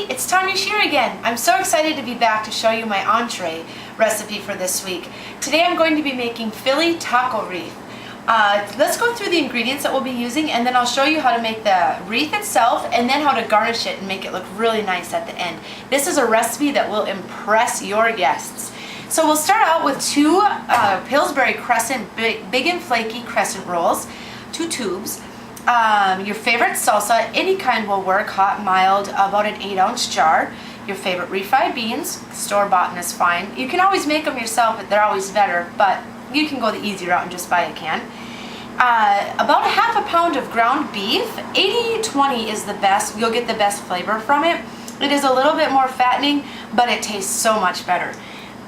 it's Tanya Shear again. I'm so excited to be back to show you my entree recipe for this week. Today I'm going to be making Philly taco wreath. Let's go through the ingredients that we'll be using, and then I'll show you how to make the wreath itself and then how to garnish it and make it look really nice at the end. This is a recipe that will impress your guests. So we'll start out with two Pillsbury Crescent big and flaky crescent rolls, 2 tubes. Your favorite salsa, any kind will work, hot, mild, about an 8-ounce jar. Your favorite refried beans, store-bought is fine. You can always make them yourself, but they're always better, but you can go the easy route and just buy a can. About ½ pound of ground beef. 80-20 is the best. You'll get the best flavor from it. It is a little bit more fattening, but it tastes so much better.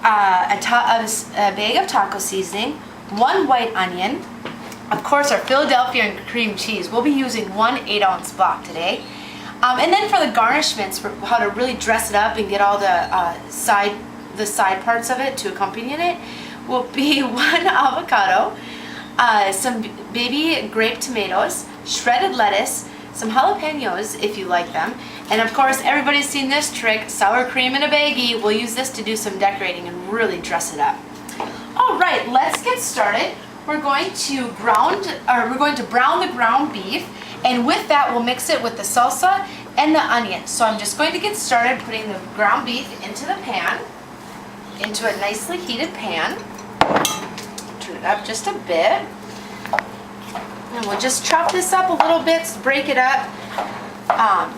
A bag of taco seasoning, 1 white onion, of course our Philadelphia and cream cheese. We'll be using 1 8-ounce block today. And then for the garnishments, for how to really dress it up and get all the side parts of it to accompany it, will be 1 avocado, some baby grape tomatoes, shredded lettuce, some jalapenos if you like them, and of course everybody's seen this trick, sour cream in a baggie. We'll use this to do some decorating and really dress it up. Alright, let's get started. We're going to brown the ground beef, and with that we'll mix it with the salsa and the onion. So I'm just going to get started putting the ground beef into the pan, into a nicely heated pan. Turn it up just a bit. And we'll just chop this up a little bit, break it up,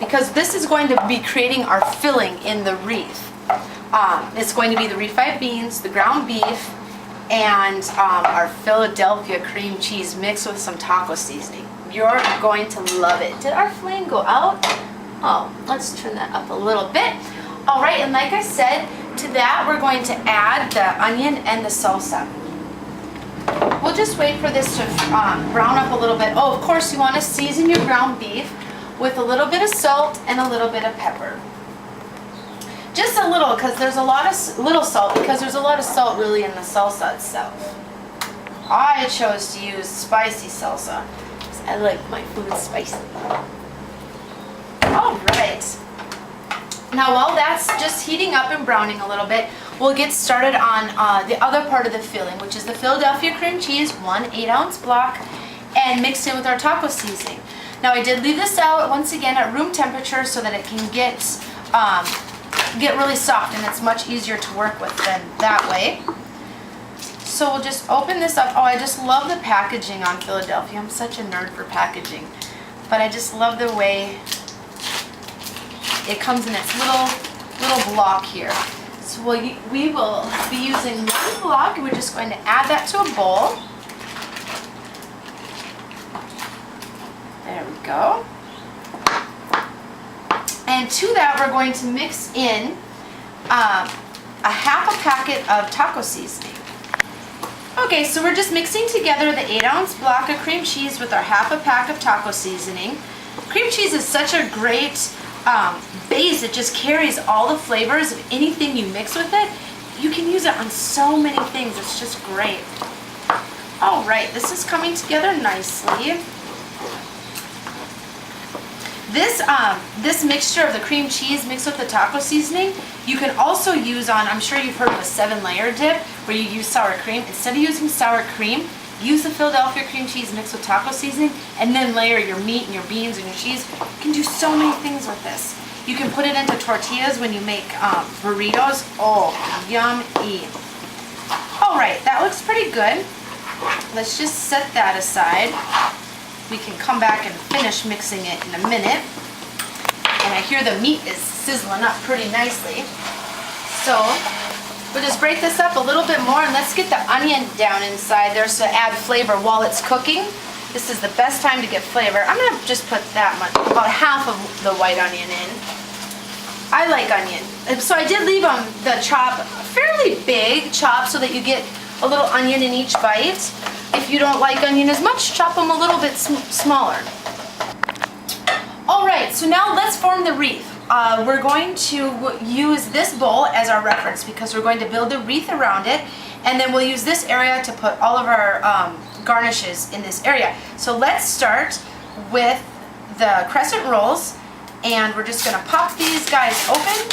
because this is going to be creating our filling in the wreath. It's going to be the refried beans, the ground beef, and our Philadelphia cream cheese mixed with some taco seasoning. You're going to love it. Did our flame go out? Oh, let's turn that up a little bit. All right, and like I said, to that we're going to add the onion and the salsa. We'll just wait for this to brown up a little bit. Oh, of course you want to season your ground beef with a little bit of salt and a little bit of pepper. Just a little, because there's a lot of little salt, because there's a lot of salt really in the salsa itself. I chose to use spicy salsa because I like my food spicy. All right. Now while that's just heating up and browning a little bit, we'll get started on the other part of the filling, which is the Philadelphia cream cheese, 1 8-ounce block, and mixed in with our taco seasoning. Now I did leave this out once again at room temperature so that it can get really soft, and it's much easier to work with than that way. So we'll just open this up. Oh, I just love the packaging on Philadelphia. I'm such a nerd for packaging, but I just love the way it comes in its little block here. So we will be using 1 block, and we're just going to add that to a bowl. There we go. And to that we're going to mix in a ½ packet of taco seasoning. Okay, so we're just mixing together the 8-ounce block of cream cheese with our ½ pack of taco seasoning. Cream cheese is such a great base. It just carries all the flavors of anything you mix with it. You can use it on so many things. It's just great. All right, this is coming together nicely. This mixture of the cream cheese mixed with the taco seasoning, you can also use on, I'm sure you've heard of a 7-layer dip where you use sour cream. Instead of using sour cream, use the Philadelphia cream cheese mixed with taco seasoning, and then layer your meat and your beans and your cheese. You can do so many things with this. You can put it into tortillas when you make burritos. Oh, yummy. All right, that looks pretty good. Let's just set that aside. We can come back and finish mixing it in a minute. And I hear the meat is sizzling up pretty nicely. So we'll just break this up a little bit more, and let's get the onion down inside there to add flavor while it's cooking. This is the best time to get flavor. I'm going to just put that much, about half of the white onion in. I like onion. So I did leave the chop fairly big chop so that you get a little onion in each bite. If you don't like onion as much, chop them a little bit smaller. Alright, so now let's form the wreath. We're going to use this bowl as our reference because we're going to build a wreath around it, and then we'll use this area to put all of our garnishes in this area. So let's start with the crescent rolls. And we're just gonna pop these guys open.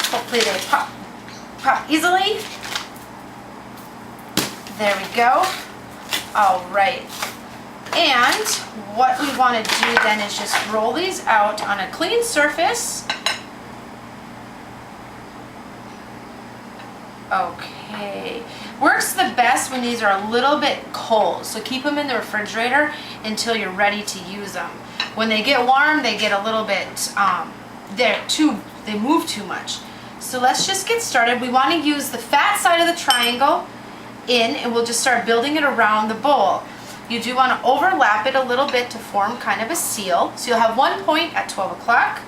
Hopefully they pop easily. There we go. All right. And what we want to do then is just roll these out on a clean surface. Okay. Works the best when these are a little bit cold, so keep them in the refrigerator until you're ready to use them. When they get warm, they get a little bit, they move too much. So let's just get started. We want to use the fat side of the triangle in, and we'll just start building it around the bowl. You do want to overlap it a little bit to form kind of a seal. So you'll have 1 point at 12 o'clock,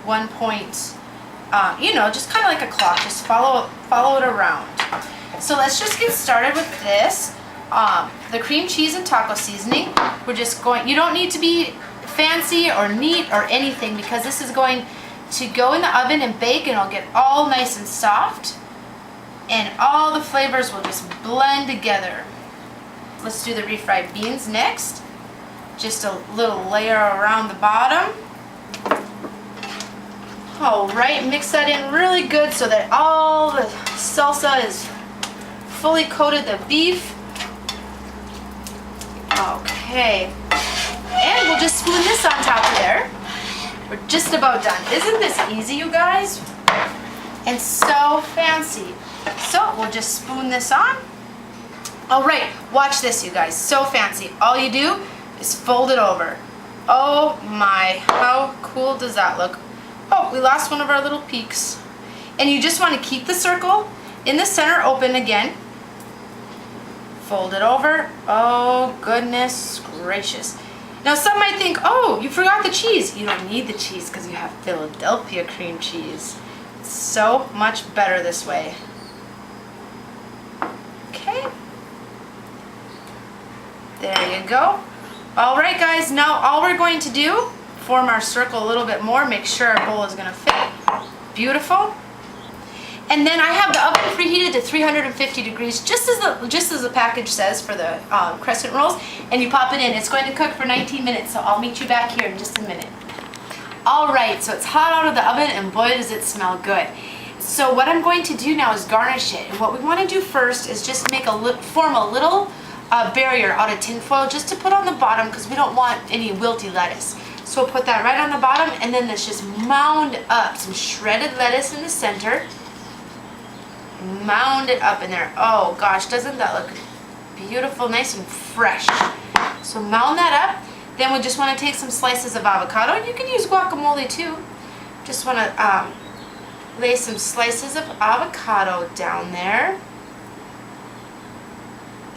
1 point, just kind of like a clock. Just follow it around. So let's just get started with this. The cream cheese and taco seasoning. We're just going, you don't need to be fancy or neat or anything, because this is going to go in the oven and bake, and it'll get all nice and soft. And all the flavors will just blend together. Let's do the refried beans next. Just a little layer around the bottom. All right, mix that in really good so that all the salsa is fully coated the beef. Okay, and we'll just spoon this on top of there. We're just about done. Isn't this easy, you guys? And so fancy. So we'll just spoon this on. All right, watch this, you guys. So fancy. All you do is fold it over. Oh my, how cool does that look? Oh, we lost one of our little peaks. And you just want to keep the circle in the center open again. Fold it over. Oh, goodness gracious. Now some might think, oh, you forgot the cheese. You don't need the cheese because you have Philadelphia cream cheese. It's so much better this way. Okay. There you go. All right, guys, now all we're going to do, form our circle a little bit more, make sure our bowl is going to fit. Beautiful. And then I have the oven preheated to 350 degrees, just as the package says for the crescent rolls, and you pop it in. It's going to cook for 19 minutes, so I'll meet you back here in just a minute. All right, so it's hot out of the oven, and boy, does it smell good. So what I'm going to do now is garnish it. And what we want to do first is just form a little barrier out of tin foil just to put on the bottom, because we don't want any wilty lettuce. So we'll put that right on the bottom, and then let's just mound up some shredded lettuce in the center. Mound it up in there. Oh gosh, doesn't that look beautiful, nice and fresh? So mound that up. Then we just want to take some slices of avocado. You can use guacamole too. Just want to lay some slices of avocado down there.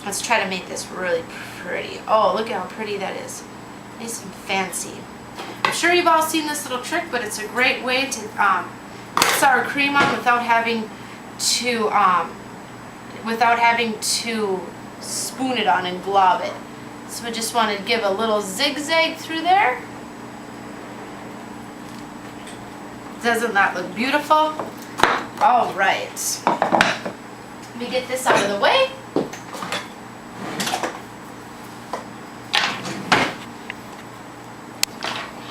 Let's try to make this really pretty. Oh, look at how pretty that is. Nice and fancy. I'm sure you've all seen this little trick, but it's a great way to put sour cream on without having to spoon it on and glob it. So we just want to give a little zigzag through there. Doesn't that look beautiful? All right. Let me get this out of the way.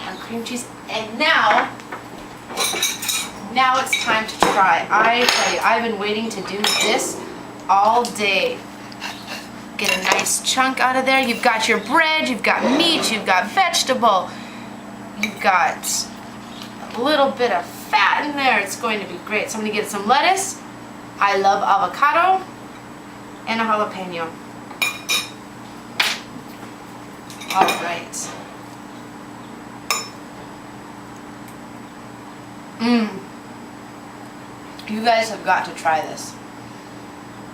Our cream cheese. And now it's time to try. I tell you, I've been waiting to do this all day. Get a nice chunk out of there. You've got your bread, you've got meat, you've got vegetable, you've got a little bit of fat in there. It's going to be great. So I'm going to get some lettuce. I love avocado and a jalapeno. All right. You guys have got to try this.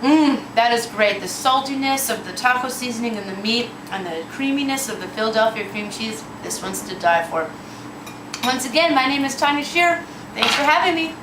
That is great. The saltiness of the taco seasoning and the meat and the creaminess of the Philadelphia cream cheese. This one's to die for. Once again, my name is Tanya Shear. Thanks for having me.